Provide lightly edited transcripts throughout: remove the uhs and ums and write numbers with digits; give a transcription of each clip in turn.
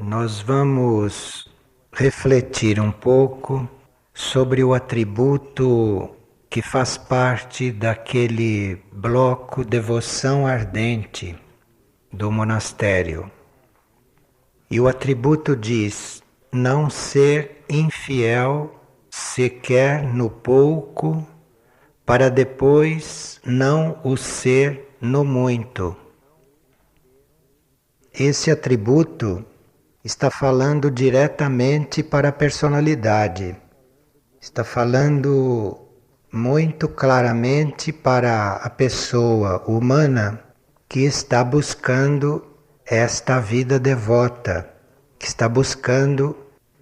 nós vamos refletir um pouco sobre o atributo que faz parte daquele bloco Devoção Ardente do monastério. E o atributo diz: não ser infiel sequer no pouco, para depois não o ser no muito. Esse atributo está falando diretamente para a personalidade. Está falando muito claramente para a pessoa humana que está buscando esta vida devota, que está buscando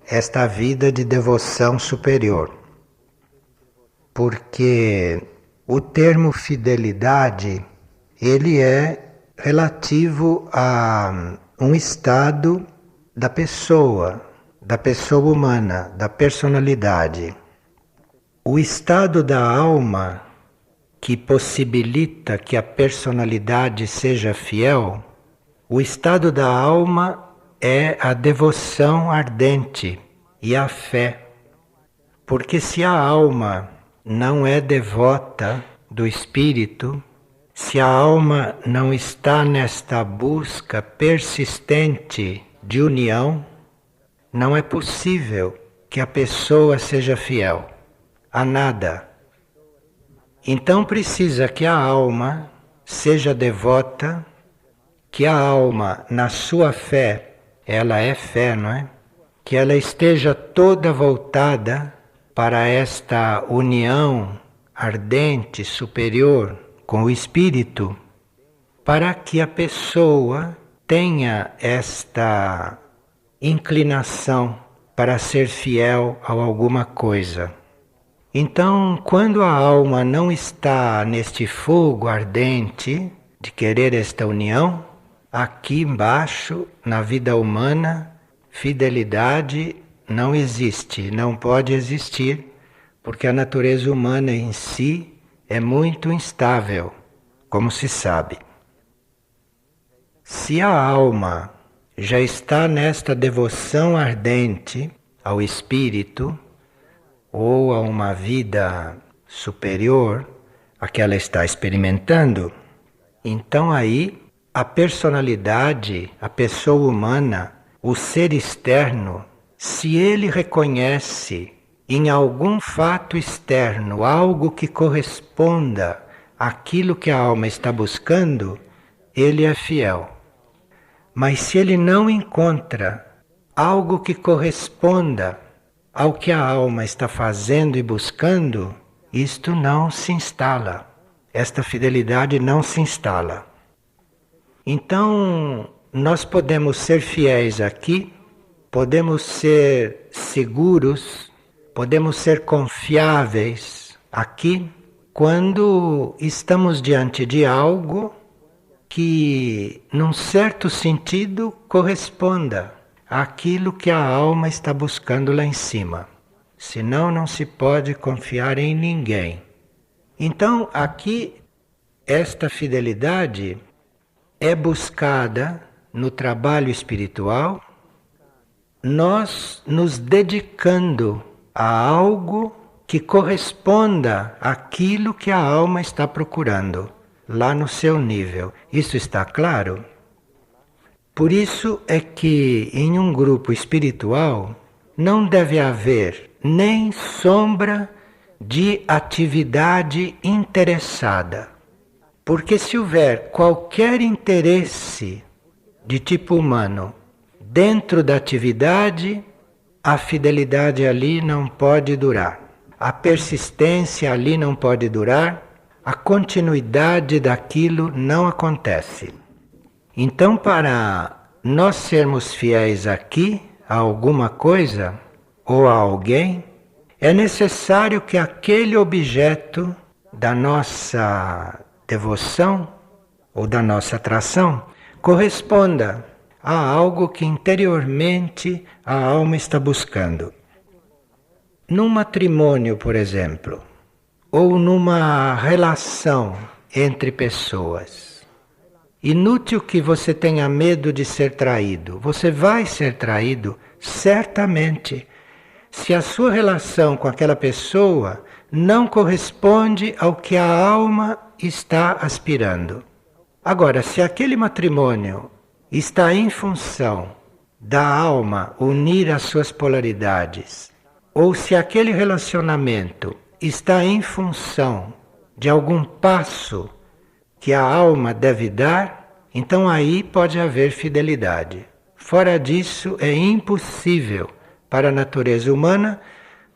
esta vida de devoção superior. Porque o termo fidelidade, ele é relativo a um estado da pessoa humana, da personalidade. O estado da alma que possibilita que a personalidade seja fiel, o estado da alma é a devoção ardente e a fé. Porque se a alma não é devota do espírito, se a alma não está nesta busca persistente de união, não é possível que a pessoa seja fiel a nada. Então precisa que a alma seja devota, que a alma, na sua fé, ela é fé, não é? Que ela esteja toda voltada para esta união ardente, superior com o espírito, para que a pessoa tenha esta inclinação para ser fiel a alguma coisa. Então, quando a alma não está neste fogo ardente de querer esta união, aqui embaixo, na vida humana, fidelidade não existe, não pode existir, porque a natureza humana em si é muito instável, como se sabe. Se a alma já está nesta devoção ardente ao espírito, ou a uma vida superior a que ela está experimentando, então aí a personalidade, a pessoa humana, o ser externo, se ele reconhece em algum fato externo algo que corresponda àquilo que a alma está buscando, ele é fiel. Mas se ele não encontra algo que corresponda ao que a alma está fazendo e buscando, isto não se instala. Esta fidelidade não se instala. Então, nós podemos ser fiéis aqui, podemos ser seguros, podemos ser confiáveis aqui, quando estamos diante de algo que, num certo sentido, corresponda àquilo que a alma está buscando lá em cima. Senão não se pode confiar em ninguém. Então, aqui, esta fidelidade é buscada no trabalho espiritual, nós nos dedicando a algo que corresponda àquilo que a alma está procurando, lá no seu nível. Isso está claro? Por isso é que em um grupo espiritual não deve haver nem sombra de atividade interessada. Porque se houver qualquer interesse de tipo humano dentro da atividade, a fidelidade ali não pode durar. A persistência ali não pode durar, a continuidade daquilo não acontece. Então, para nós sermos fiéis aqui a alguma coisa ou a alguém, é necessário que aquele objeto da nossa devoção ou da nossa atração corresponda a algo que interiormente a alma está buscando. Num matrimônio, por exemplo, ou numa relação entre pessoas, Inútil que você tenha medo de ser traído. Você vai ser traído, certamente, se a sua relação com aquela pessoa não corresponde ao que a alma está aspirando. Agora, se aquele matrimônio está em função da alma unir as suas polaridades, ou se aquele relacionamento está em função de algum passo que a alma deve dar, então aí pode haver fidelidade. Fora disso, é impossível para a natureza humana,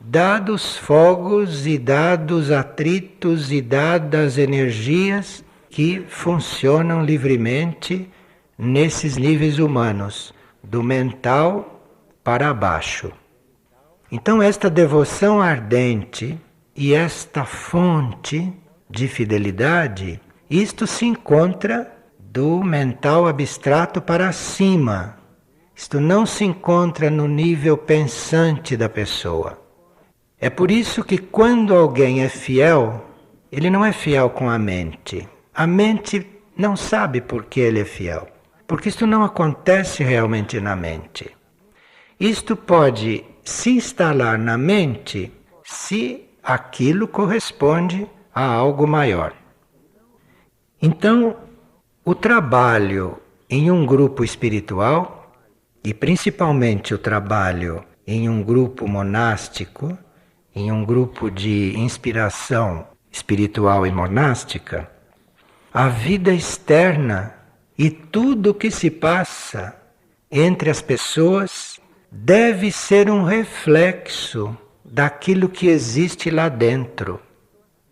dados fogos e dados atritos e dadas energias que funcionam livremente nesses níveis humanos, do mental para baixo. Então esta devoção ardente e esta fonte de fidelidade, isto se encontra do mental abstrato para cima. Isto não se encontra no nível pensante da pessoa. É por isso que quando alguém é fiel, ele não é fiel com a mente. A mente não sabe por que ele é fiel, porque isto não acontece realmente na mente. Isto pode se instalar na mente se aquilo corresponde a algo maior. Então, o trabalho em um grupo espiritual, e principalmente o trabalho em um grupo monástico, em um grupo de inspiração espiritual e monástica, a vida externa e tudo o que se passa entre as pessoas deve ser um reflexo daquilo que existe lá dentro.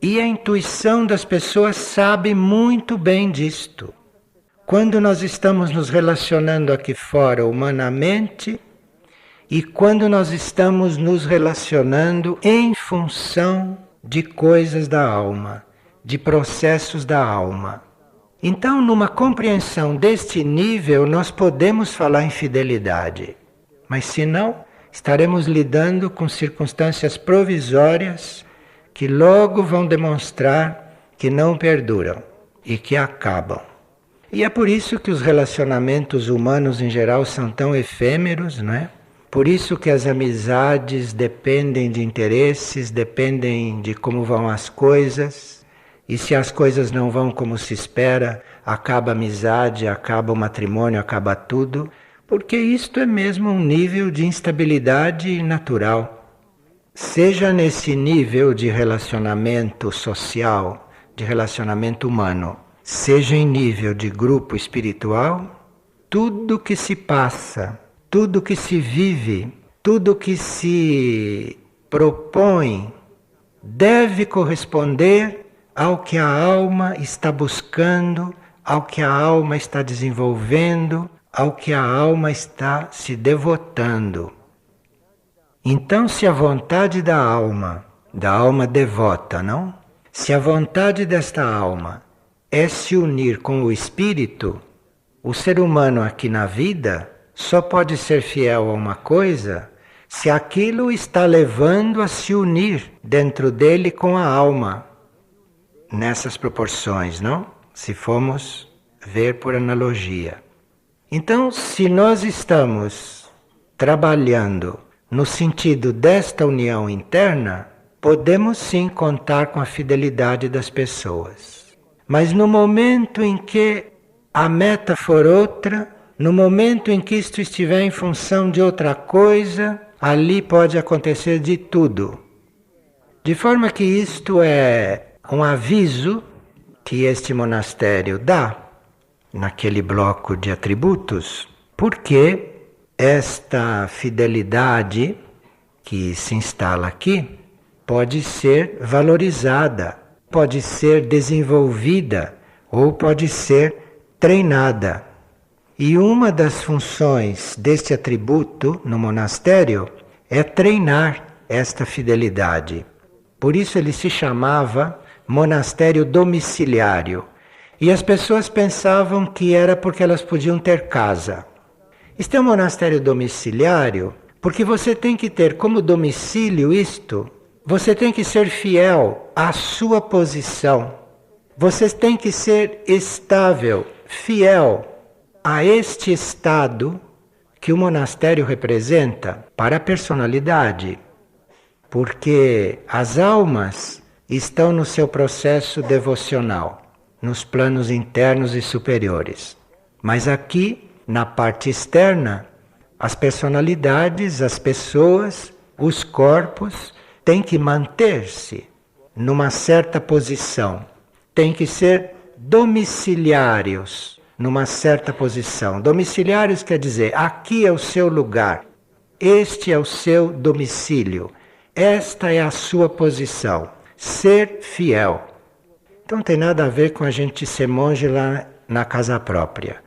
E a intuição das pessoas sabe muito bem disto. Quando nós estamos nos relacionando aqui fora humanamente e quando nós estamos nos relacionando em função de coisas da alma, de processos da alma. Então, numa compreensão deste nível, nós podemos falar em fidelidade. Mas se não, estaremos lidando com circunstâncias provisórias que logo vão demonstrar que não perduram e que acabam. E é por isso que os relacionamentos humanos em geral são tão efêmeros, não é? Por isso que as amizades dependem de interesses, dependem de como vão as coisas. E se as coisas não vão como se espera, acaba a amizade, acaba o matrimônio, acaba tudo. Porque isto é mesmo um nível de instabilidade natural. Seja nesse nível de relacionamento social, de relacionamento humano, seja em nível de grupo espiritual, tudo que se passa, tudo que se vive, tudo que se propõe, deve corresponder ao que a alma está buscando, ao que a alma está desenvolvendo, ao que a alma está se devotando. Então, se a vontade da alma devota, não? Se a vontade desta alma é se unir com o espírito, o ser humano aqui na vida só pode ser fiel a uma coisa se aquilo está levando a se unir dentro dele com a alma. Nessas proporções, não? Se formos ver por analogia. Então, se nós estamos trabalhando no sentido desta união interna, podemos sim contar com a fidelidade das pessoas. Mas no momento em que a meta for outra, no momento em que isto estiver em função de outra coisa, ali pode acontecer de tudo. De forma que isto é um aviso que este monastério dá naquele bloco de atributos, porque esta fidelidade que se instala aqui pode ser valorizada, pode ser desenvolvida ou pode ser treinada. E uma das funções deste atributo no monastério é treinar esta fidelidade. Por isso ele se chamava monastério domiciliário. E as pessoas pensavam que era porque elas podiam ter casa. Isto é um monastério domiciliário porque você tem que ter como domicílio isto, você tem que ser fiel à sua posição. Você tem que ser estável fiel a este estado que o monastério representa para a personalidade, porque as almas estão no seu processo devocional, nos planos internos e superiores. Mas aqui, na parte externa, as personalidades, as pessoas, os corpos têm que manter-se numa certa posição, têm que ser domiciliários numa certa posição. Domiciliários quer dizer, aqui é o seu lugar, este é o seu domicílio, esta é a sua posição, ser fiel. Então não tem nada a ver com a gente ser monge lá na casa própria.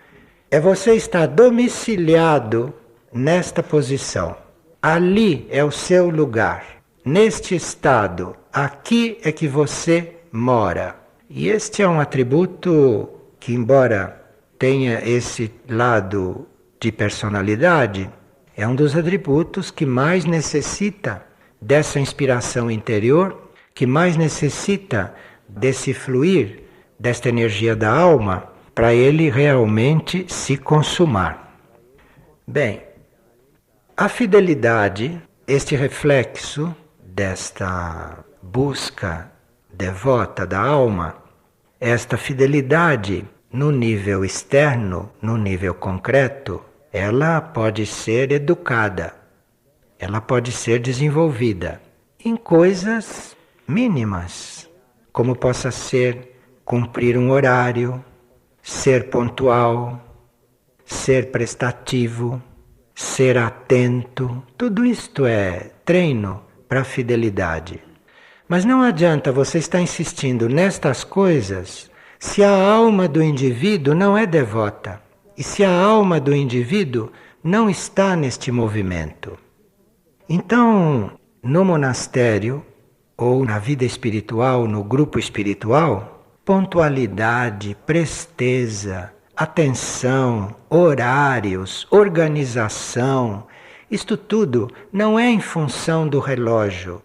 É você estar domiciliado nesta posição. Ali é o seu lugar. Neste estado, aqui é que você mora. E este é um atributo que, embora tenha esse lado de personalidade, é um dos atributos que mais necessita dessa inspiração interior, que mais necessita desse fluir, desta energia da alma, para ele realmente se consumar. Bem, a fidelidade, este reflexo desta busca devota da alma, esta fidelidade no nível externo, no nível concreto, ela pode ser educada, ela pode ser desenvolvida em coisas mínimas, como possa ser cumprir um horário, ser pontual, ser prestativo, ser atento. Tudo isto é treino para a fidelidade. Mas não adianta você estar insistindo nestas coisas se a alma do indivíduo não é devota e se a alma do indivíduo não está neste movimento. Então, no monastério ou na vida espiritual, no grupo espiritual, pontualidade, presteza, atenção, horários, organização, isto tudo não é em função do relógio.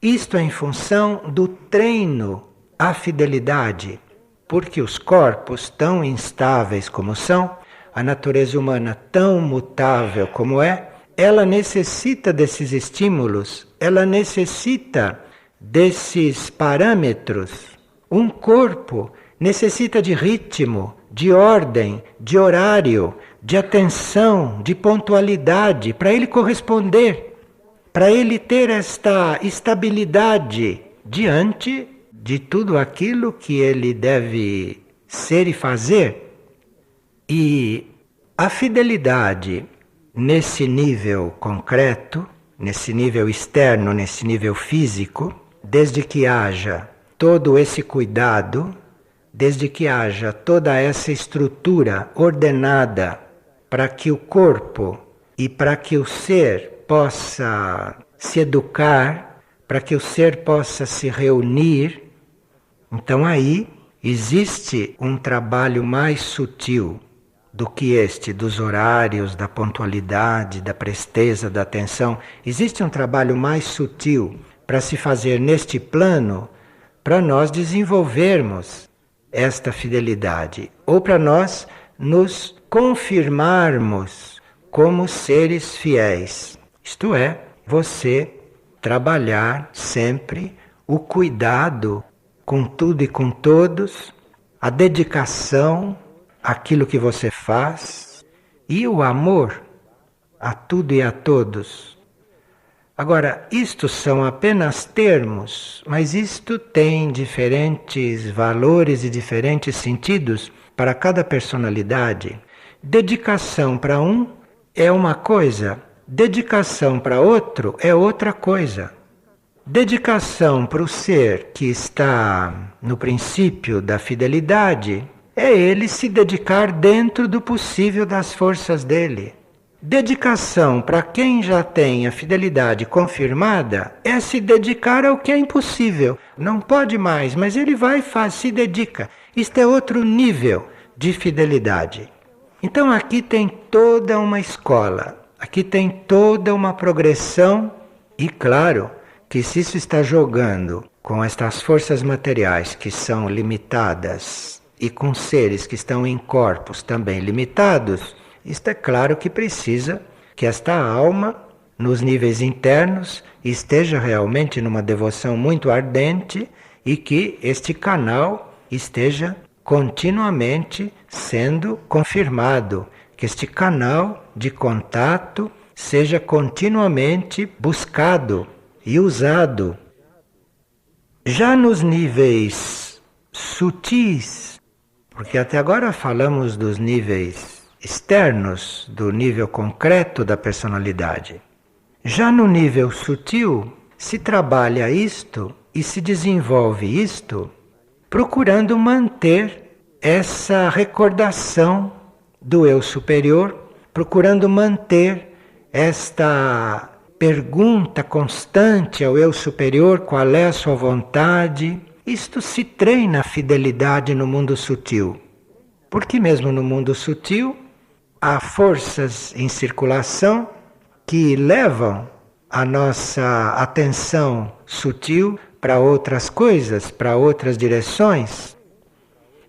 Isto é em função do treino à fidelidade, porque os corpos tão instáveis como são, a natureza humana tão mutável como é, ela necessita desses estímulos, ela necessita desses parâmetros. Um corpo necessita de ritmo, de ordem, de horário, de atenção, de pontualidade, para ele corresponder, para ele ter esta estabilidade diante de tudo aquilo que ele deve ser e fazer. E a fidelidade nesse nível concreto, nesse nível externo, nesse nível físico, desde que haja todo esse cuidado, desde que haja toda essa estrutura ordenada para que o corpo e para que o ser possa se educar, para que o ser possa se reunir, então aí existe um trabalho mais sutil do que este dos horários, da pontualidade, da presteza, da atenção. Existe um trabalho mais sutil para se fazer neste plano, para nós desenvolvermos esta fidelidade, ou para nós nos confirmarmos como seres fiéis. Isto é, você trabalhar sempre o cuidado com tudo e com todos, a dedicação àquilo que você faz e o amor a tudo e a todos. Agora, isto são apenas termos, mas isto tem diferentes valores e diferentes sentidos para cada personalidade. Dedicação para um é uma coisa, dedicação para outro é outra coisa. Dedicação para o ser que está no princípio da fidelidade é ele se dedicar dentro do possível das forças dele. Dedicação para quem já tem a fidelidade confirmada é se dedicar ao que é impossível. Não pode mais, mas ele vai e faz, se dedica. Isto é outro nível de fidelidade. Então aqui tem toda uma escola, aqui tem toda uma progressão e claro que se isso está jogando com estas forças materiais que são limitadas e com seres que estão em corpos também limitados, isto é claro que precisa que esta alma, nos níveis internos, esteja realmente numa devoção muito ardente e que este canal esteja continuamente sendo confirmado, que este canal de contato seja continuamente buscado e usado. Já nos níveis sutis, porque até agora falamos dos níveis externos, do nível concreto da personalidade. Já no nível sutil, se trabalha isto e se desenvolve isto, procurando manter essa recordação do eu superior, procurando manter esta pergunta constante ao eu superior, qual é a sua vontade. Isto se treina a fidelidade no mundo sutil, porque mesmo no mundo sutil há forças em circulação que levam a nossa atenção sutil para outras coisas, para outras direções.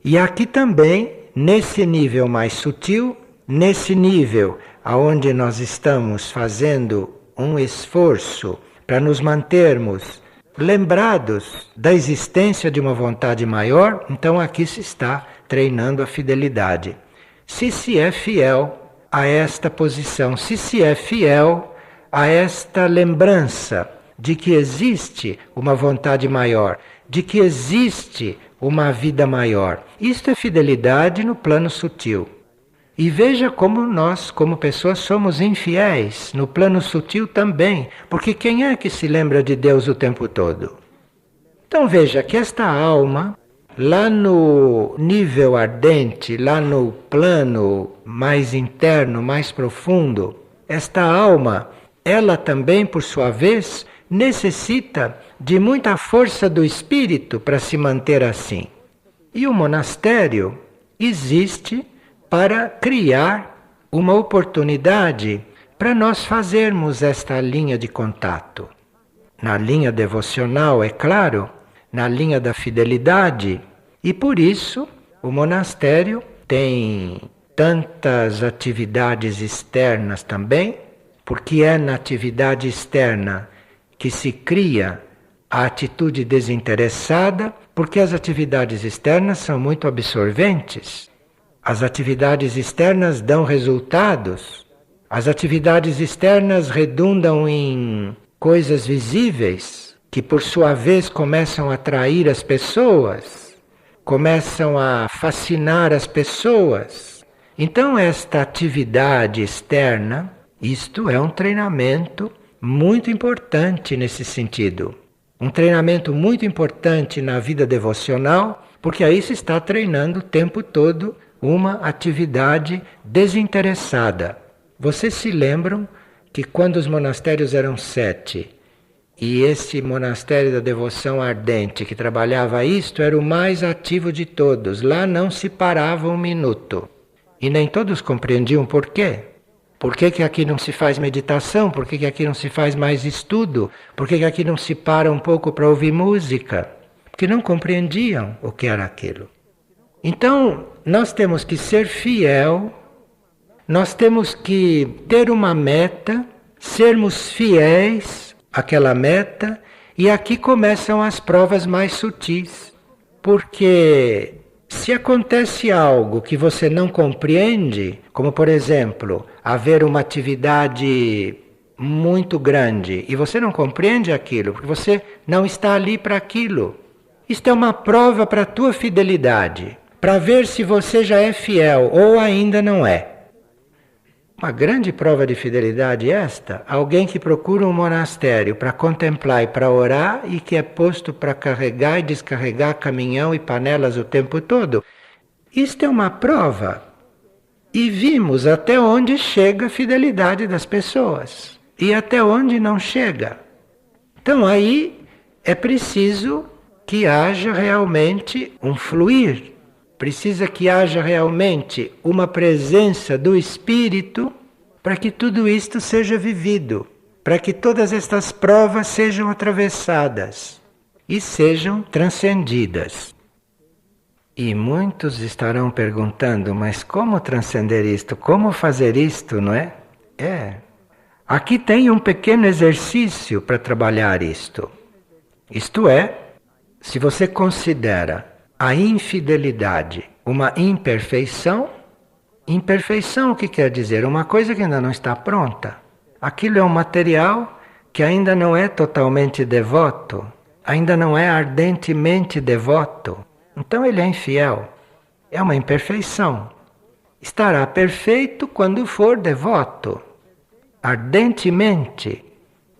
E aqui também, nesse nível mais sutil, nesse nível aonde nós estamos fazendo um esforço para nos mantermos lembrados da existência de uma vontade maior, então aqui se está treinando a fidelidade. Se é fiel a esta posição, se é fiel a esta lembrança de que existe uma vontade maior, de que existe uma vida maior. Isto é fidelidade no plano sutil. E veja como nós, como pessoas, somos infiéis no plano sutil também, porque quem é que se lembra de Deus o tempo todo? Então veja que esta alma, lá no nível ardente, lá no plano mais interno, mais profundo, esta alma, ela também, por sua vez, necessita de muita força do espírito para se manter assim. E o monastério existe para criar uma oportunidade para nós fazermos esta linha de contato. Na linha devocional, é claro, na linha da fidelidade, e por isso o monastério tem tantas atividades externas também, porque é na atividade externa que se cria a atitude desinteressada, porque as atividades externas são muito absorventes. As atividades externas dão resultados. As atividades externas redundam em coisas visíveis, que por sua vez começam a atrair as pessoas, começam a fascinar as pessoas. Então esta atividade externa, isto é um treinamento muito importante nesse sentido. Um treinamento muito importante na vida devocional, porque aí se está treinando o tempo todo uma atividade desinteressada. Vocês se lembram que quando os monastérios eram 7, e esse monastério da devoção ardente que trabalhava isto era o mais ativo de todos. Lá não se parava um minuto. E nem todos compreendiam por quê. Por que aqui não se faz meditação? Por que aqui não se faz mais estudo? Por que aqui não se para um pouco para ouvir música? Porque não compreendiam o que era aquilo. Então, nós temos que ser fiel, nós temos que ter uma meta, sermos fiéis àquela meta, e aqui começam as provas mais sutis. Porque se acontece algo que você não compreende, como por exemplo, haver uma atividade muito grande e você não compreende aquilo, porque você não está ali para aquilo. Isto é uma prova para a tua fidelidade, para ver se você já é fiel ou ainda não é. Uma grande prova de fidelidade esta, alguém que procura um monastério para contemplar e para orar e que é posto para carregar e descarregar caminhão e panelas o tempo todo. Isto é uma prova. E vimos até onde chega a fidelidade das pessoas e até onde não chega. Então aí é preciso que haja realmente um fluir. Precisa que haja realmente uma presença do Espírito para que tudo isto seja vivido, para que todas estas provas sejam atravessadas e sejam transcendidas. E muitos estarão perguntando, mas como transcender isto? Como fazer isto, não é? Aqui tem um pequeno exercício para trabalhar isto. Isto é, se você considera a infidelidade uma imperfeição, imperfeição o que quer dizer? Uma coisa que ainda não está pronta. Aquilo é um material que ainda não é totalmente devoto, ainda não é ardentemente devoto. Então ele é infiel. É uma imperfeição. Estará perfeito quando for devoto. Ardentemente.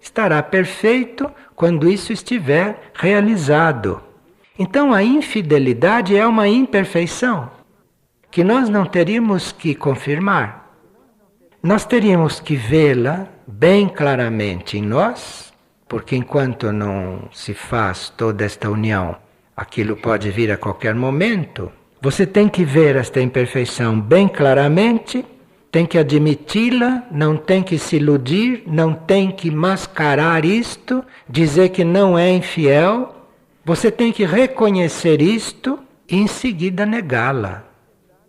Estará perfeito quando isso estiver realizado. Então a infidelidade é uma imperfeição que nós não teríamos que confirmar. Nós teríamos que vê-la bem claramente em nós, porque enquanto não se faz toda esta união, aquilo pode vir a qualquer momento. Você tem que ver esta imperfeição bem claramente, tem que admiti-la, não tem que se iludir, não tem que mascarar isto, dizer que não é infiel. Você tem que reconhecer isto e em seguida negá-la.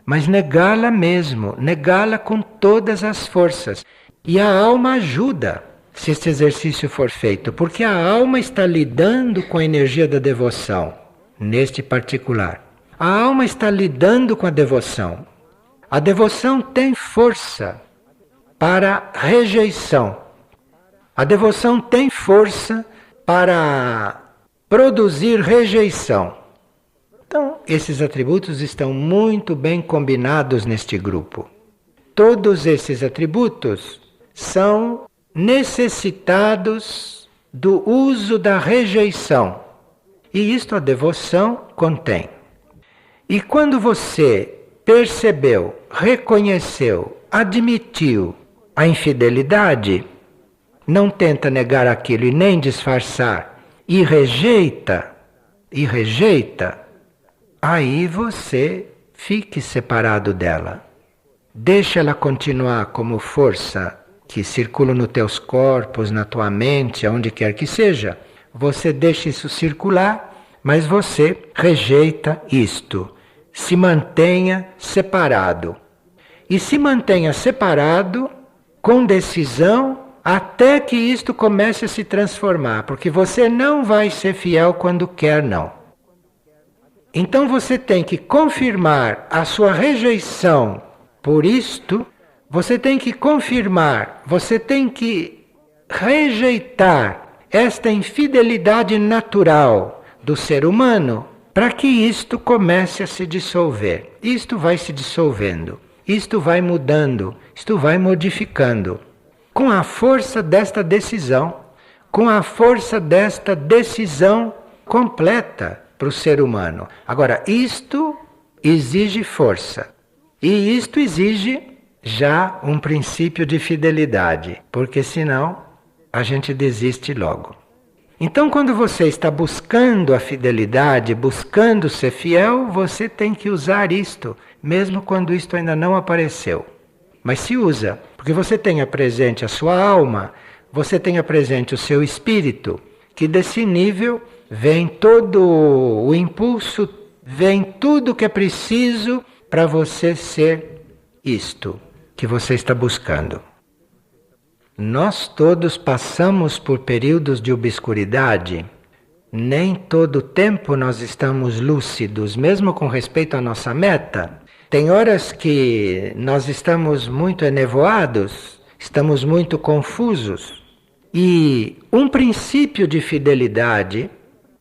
Mas negá-la mesmo, negá-la com todas as forças. E a alma ajuda, se este exercício for feito, porque a alma está lidando com a energia da devoção, neste particular. A alma está lidando com a devoção. A devoção tem força para rejeição. A devoção tem força para produzir rejeição. Então, esses atributos estão muito bem combinados neste grupo. Todos esses atributos são necessitados do uso da rejeição. E isto a devoção contém. E quando você percebeu, reconheceu, admitiu a infidelidade, não tenta negar aquilo e nem disfarçar, e rejeita, aí você fique separado dela. Deixa ela continuar como força que circula nos teus corpos, na tua mente, aonde quer que seja. Você deixa isso circular, mas você rejeita isto. Se mantenha separado. E se mantenha separado com decisão até que isto comece a se transformar, porque você não vai ser fiel quando quer, não. Então você tem que confirmar a sua rejeição por isto, você tem que confirmar, você tem que rejeitar esta infidelidade natural do ser humano para que isto comece a se dissolver. Isto vai se dissolvendo, isto vai mudando, isto vai modificando. Com a força desta decisão, com a força desta decisão completa para o ser humano. Agora, isto exige força. E isto exige já um princípio de fidelidade, porque senão a gente desiste logo. Então, quando você está buscando a fidelidade, buscando ser fiel, você tem que usar isto, mesmo quando isto ainda não apareceu. Mas se usa, porque você tenha presente a sua alma, você tenha presente o seu espírito, que desse nível vem todo o impulso, vem tudo que é preciso para você ser isto que você está buscando. Nós todos passamos por períodos de obscuridade. Nem todo tempo nós estamos lúcidos, mesmo com respeito à nossa meta. Tem horas que nós estamos muito enevoados, estamos muito confusos. E um princípio de fidelidade,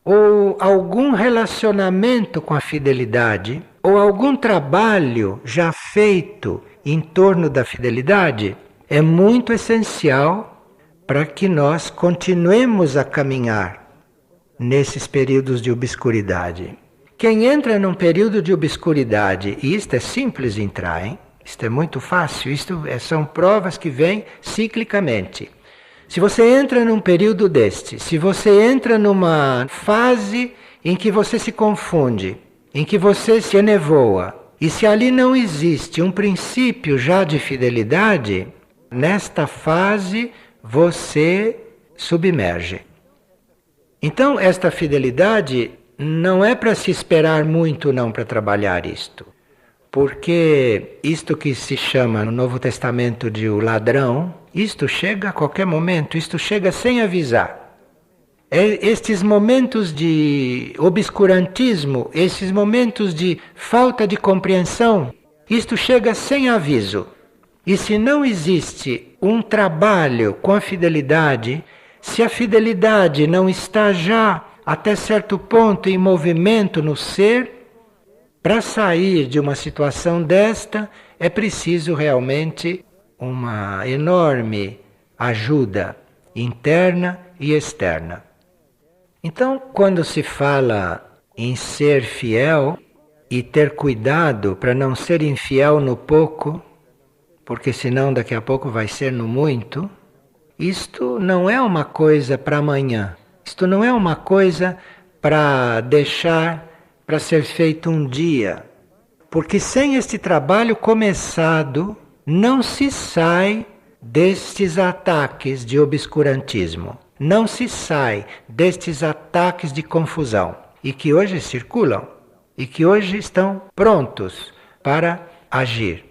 ou algum relacionamento com a fidelidade, ou algum trabalho já feito em torno da fidelidade, é muito essencial para que nós continuemos a caminhar nesses períodos de obscuridade. Quem entra num período de obscuridade, e isto é simples entrar, hein? Isto é muito fácil, são provas que vêm ciclicamente. Se você entra num período deste, se você entra numa fase em que você se confunde, em que você se enevoa, e se ali não existe um princípio já de fidelidade, nesta fase você submerge. Então esta fidelidade não é para se esperar muito não para trabalhar isto. Porque isto que se chama no Novo Testamento de o ladrão, isto chega a qualquer momento, isto chega sem avisar. Estes momentos de obscurantismo, esses momentos de falta de compreensão, isto chega sem aviso. E se não existe um trabalho com a fidelidade, se a fidelidade não está já até certo ponto em movimento no ser, para sair de uma situação desta é preciso realmente uma enorme ajuda interna e externa. Então, quando se fala em ser fiel e ter cuidado para não ser infiel no pouco, porque senão daqui a pouco vai ser no muito, isto não é uma coisa para amanhã, isto não é uma coisa para deixar para ser feito um dia, porque sem este trabalho começado, não se sai destes ataques de obscurantismo. Não se sai destes ataques de confusão e que hoje circulam e que hoje estão prontos para agir.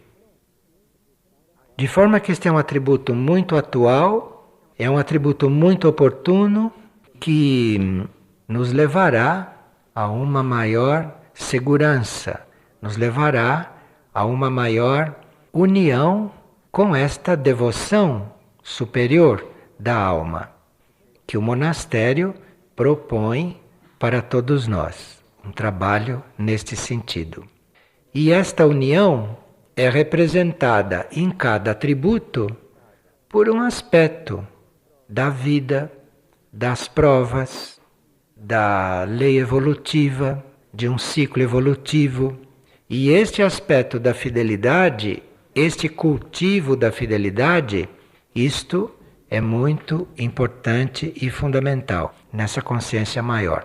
De forma que este é um atributo muito atual, é um atributo muito oportuno que nos levará a uma maior segurança, nos levará a uma maior união com esta devoção superior da alma, que o monastério propõe para todos nós, um trabalho neste sentido. E esta união é representada em cada atributo por um aspecto da vida, das provas, da lei evolutiva, de um ciclo evolutivo. E este aspecto da fidelidade, este cultivo da fidelidade, isto é muito importante e fundamental nessa consciência maior.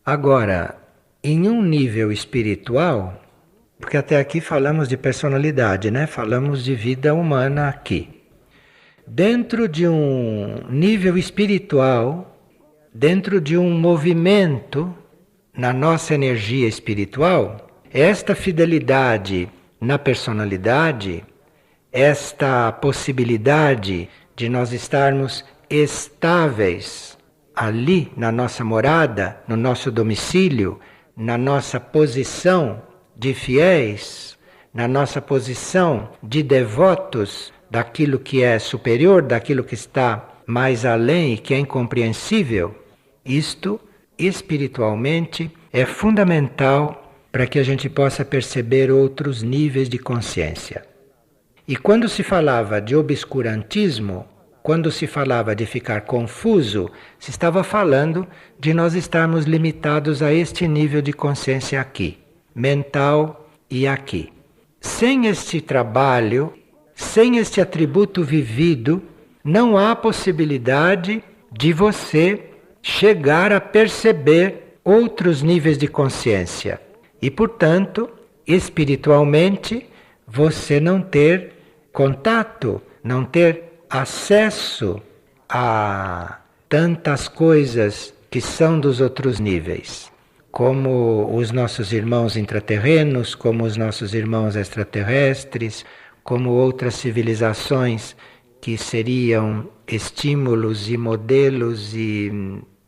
Agora, em um nível espiritual, porque até aqui falamos de personalidade, né? Falamos de vida humana aqui. Dentro de um nível espiritual, dentro de um movimento na nossa energia espiritual, esta fidelidade na personalidade, esta possibilidade de nós estarmos estáveis ali na nossa morada, no nosso domicílio, na nossa posição de fiéis, na nossa posição de devotos daquilo que é superior, daquilo que está mais além e que é incompreensível, isto espiritualmente é fundamental para que a gente possa perceber outros níveis de consciência. E quando se falava de obscurantismo, quando se falava de ficar confuso, se estava falando de nós estarmos limitados a este nível de consciência aqui, mental e aqui. Sem este trabalho, sem este atributo vivido, não há possibilidade de você chegar a perceber outros níveis de consciência. E, portanto, espiritualmente, você não ter contato, não ter acesso a tantas coisas que são dos outros níveis, como os nossos irmãos intraterrenos, como os nossos irmãos extraterrestres, como outras civilizações que seriam estímulos e modelos e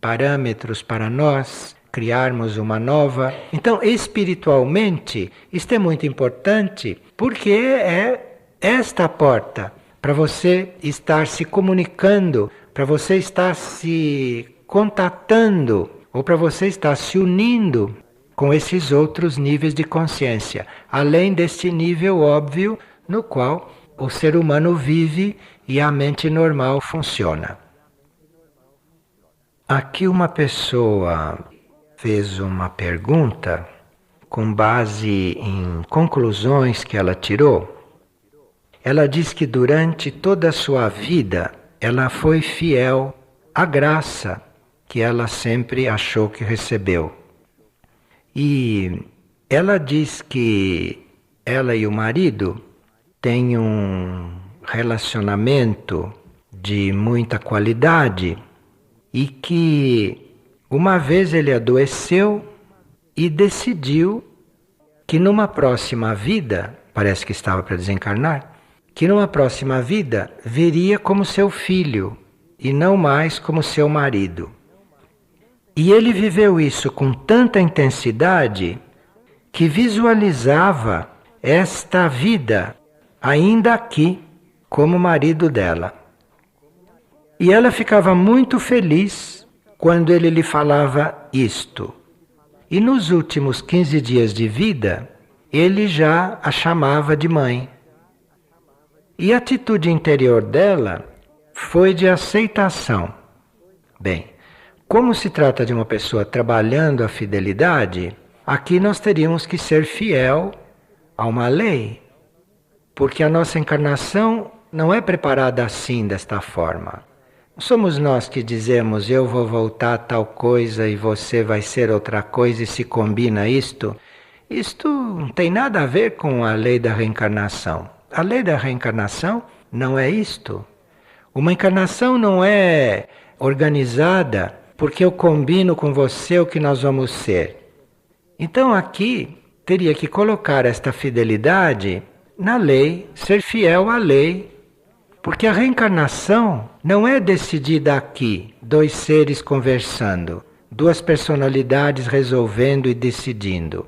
parâmetros para nós criarmos uma nova. Então, espiritualmente, isto é muito importante, porque é esta a porta para você estar se comunicando, para você estar se contatando, ou para você estar se unindo com esses outros níveis de consciência, além deste nível óbvio no qual o ser humano vive e a mente normal funciona. Aqui uma pessoa fez uma pergunta com base em conclusões que ela tirou. Ela diz que durante toda a sua vida ela foi fiel à graça que ela sempre achou que recebeu. E ela diz que ela e o marido têm um relacionamento de muita qualidade e que uma vez ele adoeceu e decidiu que numa próxima vida, parece que estava para desencarnar, que numa próxima vida viria como seu filho e não mais como seu marido. E ele viveu isso com tanta intensidade que visualizava esta vida ainda aqui como marido dela. E ela ficava muito feliz quando ele lhe falava isto. E nos últimos 15 dias de vida, ele já a chamava de mãe. E a atitude interior dela foi de aceitação. Bem, como se trata de uma pessoa trabalhando a fidelidade, aqui nós teríamos que ser fiel a uma lei, porque a nossa encarnação não é preparada assim, desta forma. Não somos nós que dizemos, eu vou voltar a tal coisa e você vai ser outra coisa e se combina isto. Isto não tem nada a ver com a lei da reencarnação. A lei da reencarnação não é isto. Uma encarnação não é organizada porque eu combino com você o que nós vamos ser. Então aqui teria que colocar esta fidelidade na lei, ser fiel à lei. Porque a reencarnação não é decidida aqui, dois seres conversando, duas personalidades resolvendo e decidindo.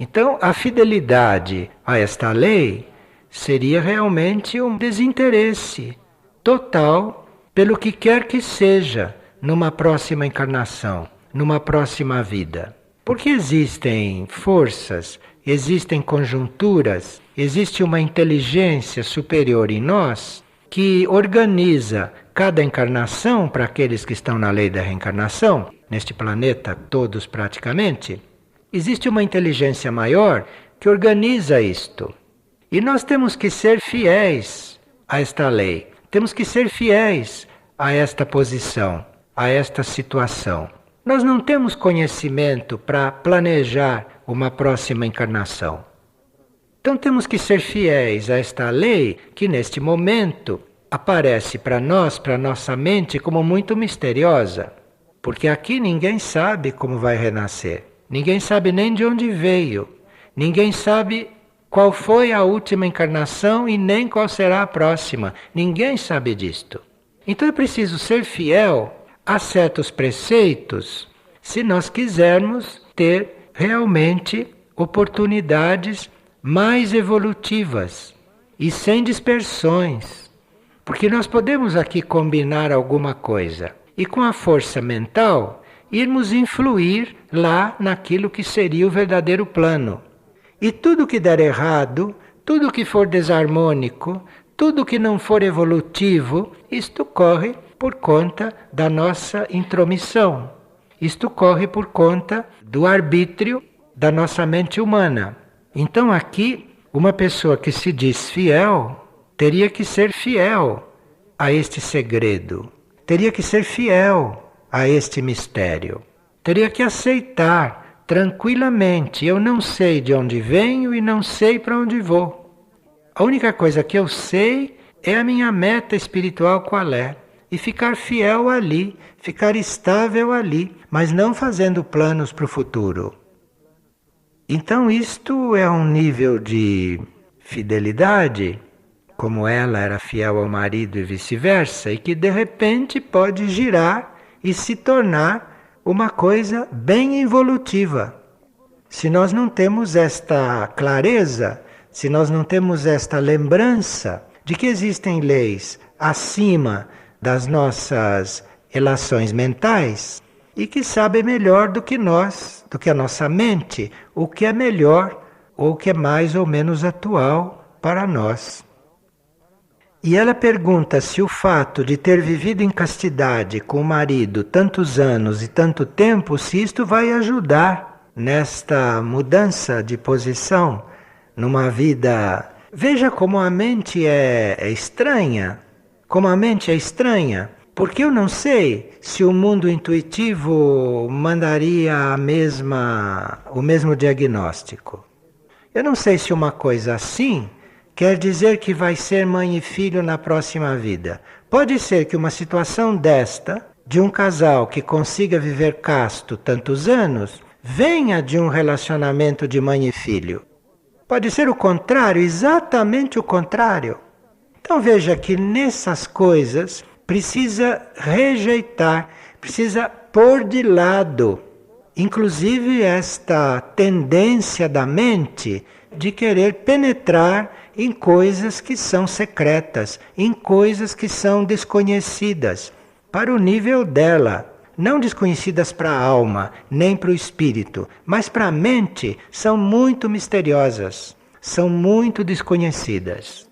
Então, a fidelidade a esta lei seria realmente um desinteresse total pelo que quer que seja numa próxima encarnação, numa próxima vida. Porque existem forças, existem conjunturas, existe uma inteligência superior em nós que organiza cada encarnação para aqueles que estão na lei da reencarnação, neste planeta todos praticamente. Existe uma inteligência maior que organiza isto. E nós temos que ser fiéis a esta lei, temos que ser fiéis a esta posição, a esta situação. Nós não temos conhecimento para planejar uma próxima encarnação. Então temos que ser fiéis a esta lei que neste momento aparece para nós, para nossa mente, como muito misteriosa. Porque aqui ninguém sabe como vai renascer. Ninguém sabe nem de onde veio. Ninguém sabe qual foi a última encarnação e nem qual será a próxima. Ninguém sabe disto. Então é preciso ser fiel a certos preceitos se nós quisermos ter realmente oportunidades mais evolutivas e sem dispersões. Porque nós podemos aqui combinar alguma coisa e com a força mental irmos influir lá naquilo que seria o verdadeiro plano. E tudo que der errado, tudo que for desarmônico, tudo que não for evolutivo, isto corre por conta da nossa intromissão. Isto corre por conta do arbítrio da nossa mente humana. Então aqui, uma pessoa que se diz fiel, teria que ser fiel a este segredo, teria que ser fiel a este mistério, teria que aceitar tranquilamente, eu não sei de onde venho e não sei para onde vou. A única coisa que eu sei é a minha meta espiritual qual é, e ficar fiel ali, ficar estável ali, mas não fazendo planos para o futuro. Então isto é um nível de fidelidade, como ela era fiel ao marido e vice-versa, e que de repente pode girar e se tornar uma coisa bem evolutiva. Se nós não temos esta clareza, se nós não temos esta lembrança de que existem leis acima das nossas relações mentais, e que sabe melhor do que nós, do que a nossa mente, o que é melhor ou o que é mais ou menos atual para nós. E ela pergunta se o fato de ter vivido em castidade com o marido tantos anos e tanto tempo, se isto vai ajudar nesta mudança de posição, numa vida... Veja como a mente é estranha, como a mente é estranha. Porque eu não sei se o mundo intuitivo mandaria o mesmo diagnóstico. Eu não sei se uma coisa assim quer dizer que vai ser mãe e filho na próxima vida. Pode ser que uma situação desta de um casal que consiga viver casto tantos anos venha de um relacionamento de mãe e filho. Pode ser o contrário, exatamente o contrário. Então veja que nessas coisas precisa rejeitar, precisa pôr de lado, inclusive esta tendência da mente de querer penetrar em coisas que são secretas, em coisas que são desconhecidas para o nível dela. Não desconhecidas para a alma, nem para o espírito, mas para a mente são muito misteriosas, são muito desconhecidas.